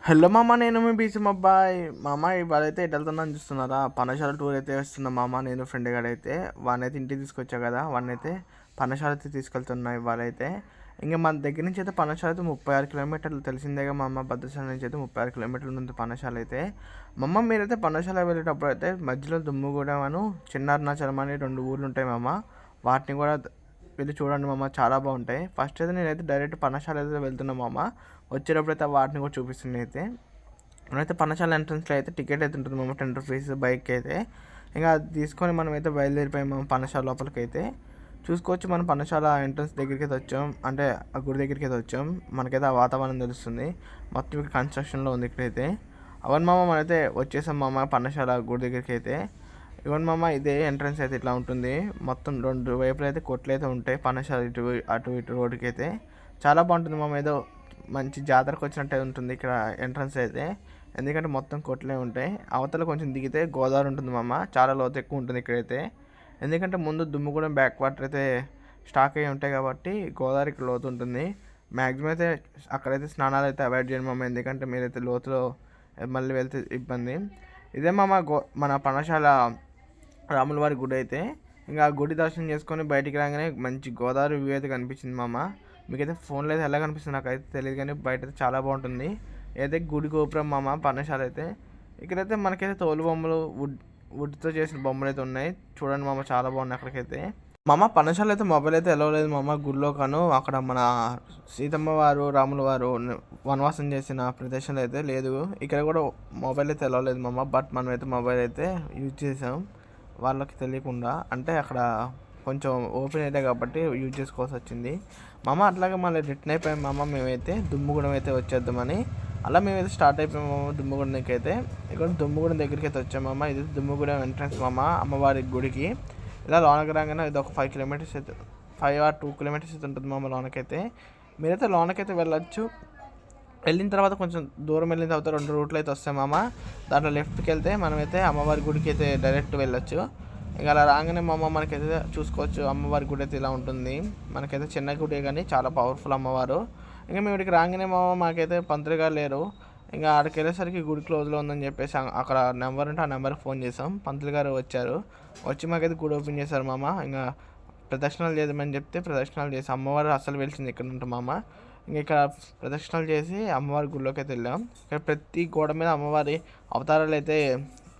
Hello మామ, నేను మీ beach అబ్బాయి. మామ ఇవాళైతే ఎటు వెళ్తుందని చూస్తున్నారా? పర్ణశాల టూర్ అయితే వస్తున్నా మామ. నేను ఫ్రెండ్ గాడైతే వాడినైతే ఇంటికి తీసుకొచ్చా కదా, వాడినైతే పర్ణశాల అయితే తీసుకెళ్తున్నా ఇవాళైతే. ఇంకా మన దగ్గర నుంచి అయితే పర్ణశాల అయితే 36 కిలోమీటర్లు, తెలిసిందేగా మామ. భద్రాచలం నుంచి అయితే 36 కిలోమీటర్లు ఉంటుంది పర్ణశాల అయితే. మామ మీరైతే పర్ణశాల వెళ్ళేటప్పుడు అయితే మధ్యలో దుమ్ముగూడెం, చిన్న అరుణాచలం అని 2 ఊర్లు ఉంటాయి మామ. వాటిని కూడా వెళ్ళి చూడండి మామ, చాలా బాగుంటాయి. ఫస్ట్ అయితే నేనైతే డైరెక్ట్ పర్ణశాల అయితే వెళ్తున్నా మామ. వచ్చేటప్పుడు అయితే వాటిని కూడా చూపిస్తున్నాయి అయితే. మనమైతే పర్ణశాల ఎంట్రన్స్లో అయితే టికెట్ అయితే ఉంటుంది మామ, 10 రూపీస్ బైక్ అయితే. ఇంకా అది తీసుకొని మనం అయితే బయలుదేరిపోయాం మామ పర్ణశాల లోపలికి అయితే. చూసుకోవచ్చు, మనం పర్ణశాల ఎంట్రన్స్ దగ్గరికి అయితే వచ్చాం, అంటే ఆ గుడి దగ్గరికి అయితే వచ్చాం. మనకైతే ఆ వాతావరణం తెలుస్తుంది. మొత్తం ఇక్కడ కన్స్ట్రక్షన్లో ఉంది ఇక్కడైతే. అవన్నీ మామ మనైతే వచ్చేసాం మామ పర్ణశాల గుడి దగ్గరికి అయితే. ఇవన్నీ మామ ఇదే ఎంట్రన్స్ అయితే ఇట్లా ఉంటుంది. మొత్తం 2 వైపులు అయితే కొట్లు అయితే ఉంటాయి పర్ణశాల అటు ఇటు రోడ్డుకి అయితే. చాలా బాగుంటుంది మామ, ఏదో మంచి జాతరకు వచ్చినట్టే ఉంటుంది ఇక్కడ ఎంట్రన్స్ అయితే. ఎందుకంటే మొత్తం కొట్లే ఉంటాయి. అవతల కొంచెం దిగితే గోదావరి ఉంటుంది మామ, చాలా లోతు ఎక్కువ ఉంటుంది ఇక్కడైతే. ఎందుకంటే ముందు దుమ్ముగూడెం బ్యాక్ వాటర్ అయితే స్టాక్ అయ్యి ఉంటాయి కాబట్టి గోదావరికి లోతు ఉంటుంది. మ్యాక్సిమం అయితే అక్కడైతే స్నానాలు అయితే అవాయిడ్ చేయండి మామ, ఎందుకంటే మీరైతే లోతులో మళ్ళీ వెళ్తే ఇబ్బంది. ఇదే మామ మన పర్ణశాల రాములవారి గుడి అయితే. ఇంకా ఆ గుడి దర్శనం చేసుకొని బయటికి రాగానే మంచి గోదావరి వ్యూ అయితే కనిపించింది మామ. మీకైతే ఫోన్లో అయితే ఎలా కనిపిస్తుంది నాకైతే తెలియదు, కానీ బయట అయితే చాలా బాగుంటుంది. ఏదైతే గుడి గోపురం మామ పర్ణశాల అయితే. ఇక్కడైతే మనకైతే తోలు బొమ్మలు, వుడ్తో చేసిన బొమ్మలు అయితే ఉన్నాయి. చూడండి మామ, చాలా బాగున్నాయి అక్కడికైతే. మామ పర్ణశాల అయితే మొబైల్ అయితే ఎలా లేదు మామ గుడిలో కాను. అక్కడ మన సీతమ్మ వారు, రాముల వారు వనవాసం చేసిన ప్రదేశంలో అయితే లేదు. ఇక్కడ కూడా మొబైల్ అయితే ఎలా లేదు మామ. బట్ మనమైతే మొబైల్ అయితే యూజ్ చేసాం వాళ్ళకి తెలియకుండా. అంటే అక్కడ కొంచెం ఓపెన్ అయితే కాబట్టి యూజ్ చేసుకోవాల్సి వచ్చింది మామ. అట్లాగే మళ్ళీ రిటర్న్ అయిపోయాం మామ. మేమైతే దుమ్ముగూడెం అయితే వచ్చేద్దామని అలా మేమైతే స్టార్ట్ అయిపోయాం మామ దుమ్ముగూడెంకి అయితే. ఇక్కడ దుమ్ముగూడెం దగ్గరికి అయితే వచ్చాం మామ. ఇది దుమ్ముగూడెం ఎంట్రన్స్ మామ అమ్మవారి గుడికి. ఇలా లోనకి రాగానే ఇది ఒక 5 కిలోమీటర్స్ అయితే, 5 or 2 కిలోమీటర్స్ అయితే ఉంటుంది మామ లోనకైతే. మీరైతే లోనకైతే వెళ్ళొచ్చు. వెళ్ళిన తర్వాత కొంచెం దూరం వెళ్ళిన తర్వాత 2 రూట్లు అయితే వస్తాయి మామ. దాంట్లో లెఫ్ట్కి వెళ్తే మనమైతే అమ్మవారి గుడికి అయితే డైరెక్ట్ వెళ్ళొచ్చు. ఇంకా అలా రాగానే మామ మనకైతే చూసుకోవచ్చు అమ్మవారి గుడి అయితే ఇలా ఉంటుంది. మనకైతే చిన్న గుడే కానీ చాలా పవర్ఫుల్ అమ్మవారు. ఇంకా మేము ఇక్కడికి రాగానే మామ మాకైతే పంతులుగా లేరు. ఇంకా ఆడికి వెళ్ళేసరికి గుడి క్లోజ్లో ఉందని చెప్పేసి అక్కడ నెంబర్ ఉంటే ఆ నెంబర్కి ఫోన్ చేసాం. పంతులు గారు వచ్చారు. వచ్చి మాకైతే గుడి ఓపెన్ చేశారు మామ. ఇంకా ప్రదక్షిణాలు చేద్దామని చెప్తే ప్రదక్షిణాలు చేసి అమ్మవారు అసలు వెలిసింది ఇక్కడ ఉంటుంది మామ. ఇంకా ఇక్కడ ప్రదక్షిణాలు చేసి అమ్మవారి గుడిలోకి అయితే వెళ్ళాం. ఇక్కడ ప్రతి గోడ మీద అమ్మవారి అవతారాలు అయితే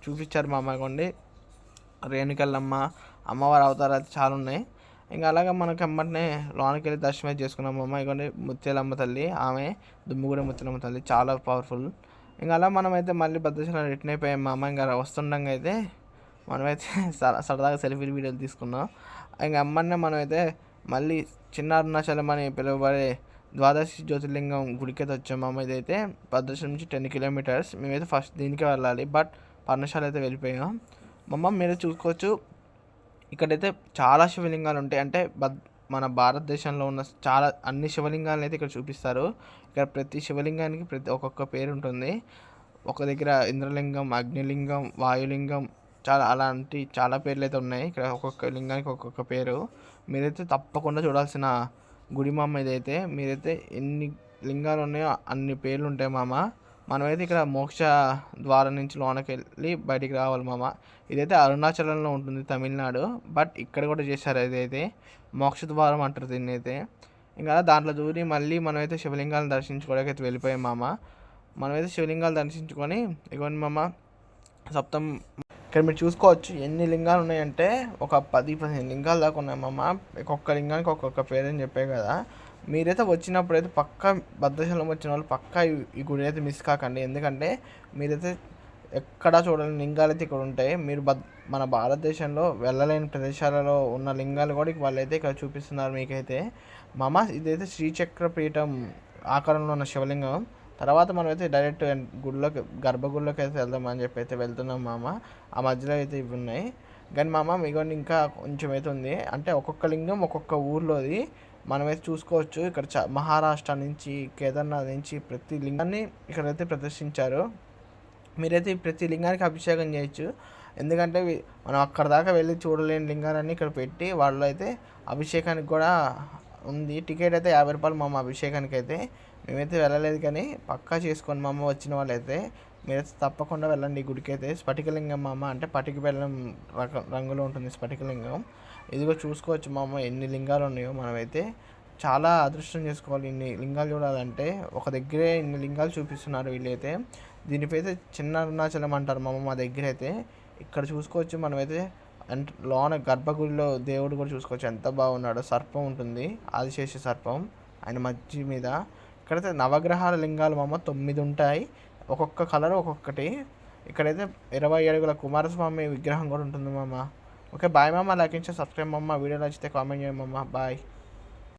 చూపించారు మామ. కొండి రేణుకెళ్ళమ్మ అమ్మవారి అవతారాలు చాలా ఉన్నాయి. ఇంకా అలాగే మనకి అమ్మటనే లోనికి వెళ్ళి దర్శనం చేసుకున్నాం అమ్మ. ఇవ్వండి ముత్యాలమ్మ తల్లి, ఆమె దుమ్ముగూడెం ముత్యాలమ్మ తల్లి చాలా పవర్ఫుల్. ఇంకా అలా మనమైతే మళ్ళీ భద్రాచలం రిటర్న్ అయిపోయాం అమ్మ. ఇంకా వస్తుండగా అయితే మనమైతే సరదాగా సెల్ఫీ వీడియోలు తీసుకున్నాం. ఇంకా అమ్మనే మనమైతే మళ్ళీ చిన్న అరుణాచలం అని పిలువబడే ద్వాదశి జ్యోతిర్లింగం గుడికి అయితే వచ్చాము అమ్మ. ఇదైతే భద్రాచలం నుంచి 10 కిలోమీటర్స్. మేమైతే ఫస్ట్ దీనికే వెళ్ళాలి, బట్ పర్ణశాల అయితే వెళ్ళిపోయాం మమ్మ. మీరు చూసుకోవచ్చు ఇక్కడైతే చాలా శివలింగాలు ఉంటాయి. అంటే మన భారతదేశంలో ఉన్న చాలా అన్ని శివలింగాలను అయితే ఇక్కడ చూపిస్తారు. ఇక్కడ ప్రతి శివలింగానికి ఒక్కొక్క పేరు ఉంటుంది. ఒక దగ్గర ఇంద్రలింగం, అగ్నిలింగం, వాయులింగం, చాలా అలాంటి చాలా పేర్లు అయితే ఉన్నాయి. ఇక్కడ ఒక్కొక్క లింగానికి ఒక్కొక్క పేరు. మీరైతే తప్పకుండా చూడాల్సిన గుడి మామ ఇదైతే. మీరైతే ఎన్ని లింగాలు ఉన్నాయో అన్ని పేర్లు ఉంటాయి మామ. మనమైతే ఇక్కడ మోక్ష ద్వారం నుంచి లోనకి వెళ్ళి బయటికి రావాలి మామ. ఇదైతే అరుణాచలంలో ఉంటుంది, తమిళనాడు. బట్ ఇక్కడ కూడా చేశారు. ఇదైతే మోక్ష ద్వారం అంటారు దీన్ని అయితే. ఇంకా దాంట్లో దూరి మళ్ళీ మనమైతే శివలింగాలను దర్శించుకోవడానికి అయితే వెళ్ళిపోయాం మామ. మనమైతే శివలింగాలు దర్శించుకొని ఇవ్వండి మామ సప్తం. ఇక్కడ మీరు చూసుకోవచ్చు ఎన్ని లింగాలు ఉన్నాయంటే ఒక 10-15 లింగాలు దాకా ఉన్నాయి మామ. ఒక్కొక్క లింగానికి ఒక్కొక్క పేరు అని చెప్పే కదా. మీరైతే వచ్చినప్పుడు అయితే పక్కా భద్రాచలం వచ్చిన వాళ్ళు పక్కా ఈ గుడి అయితే మిస్ కాకండి. ఎందుకంటే మీరైతే ఎక్కడా చూడలేని లింగాలు అయితే ఇక్కడ ఉంటాయి. మీరు మన భారతదేశంలో వెళ్ళలేని ప్రదేశాలలో ఉన్న లింగాలు కూడా వాళ్ళైతే ఇక్కడ చూపిస్తున్నారు మీకైతే మామ. ఇదైతే శ్రీచక్ర పీఠం ఆకారంలో ఉన్న శివలింగం. తర్వాత మనమైతే డైరెక్ట్ గుడిలోకి, గర్భగుడిలోకి అయితే వెళ్దామని చెప్పి అయితే వెళ్తున్నాం మామ. ఆ మధ్యలో అయితే ఇవి ఉన్నాయి కానీ మామ మీకోండి ఇంకా కొంచెం అయితే ఉంది. అంటే ఒక్కొక్క లింగం ఒక్కొక్క ఊర్లోది మనమైతే చూసుకోవచ్చు. ఇక్కడ మహారాష్ట్ర నుంచి, కేదార్నాథ్ నుంచి ప్రతి లింగాన్ని ఇక్కడైతే ప్రదర్శించారు. మీరైతే ప్రతి లింగానికి అభిషేకం చేయొచ్చు. ఎందుకంటే మనం అక్కడ దాకా వెళ్ళి చూడలేని లింగాలన్నీ ఇక్కడ పెట్టి వాళ్ళు అయితే అభిషేకానికి కూడా ఉంది. టికెట్ అయితే 50 రూపాయలు మామ అభిషేకానికి అయితే. మేమైతే వెళ్ళలేదు, కానీ పక్కా చేసుకోండి మామ. వచ్చిన వాళ్ళైతే మీరైతే తప్పకుండా వెళ్ళండి ఈ గుడికి అయితే. స్ఫటికలింగం మామ, అంటే పటిక బెల్లం రంగులో ఉంటుంది స్ఫటికలింగం. ఇదిగో చూసుకోవచ్చు మామ ఎన్ని లింగాలు ఉన్నాయో. మనమైతే చాలా అదృష్టం చేసుకోవాలి ఇన్ని లింగాలు చూడాలంటే. ఒక దగ్గరే ఇన్ని లింగాలు చూపిస్తున్నారు వీళ్ళైతే. దీనిపైతే చిన్న అరుణాచలం అంటారు మామ మా దగ్గర అయితే. ఇక్కడ చూసుకోవచ్చు మనమైతే. అంటే లోన గర్భగుడిలో దేవుడు కూడా చూసుకోవచ్చు ఎంత బాగున్నాడో. సర్పం ఉంటుంది, ఆదిశేష సర్పం ఆయన మధ్య మీద. ఇక్కడైతే నవగ్రహాల లింగాలు మామ 9 ఉంటాయి, ఒక్కొక్క కలర్ ఒక్కొక్కటి. ఇక్కడైతే 20 అడుగుల కుమారస్వామి విగ్రహం కూడా ఉంటుంది మామ. ఓకే బాయ్ మామ. లైక్ అండ్ సబ్స్క్రైబ్ మామ. వీడియో నచ్చితే కామెంట్ చేయండి మామ. బాయ్.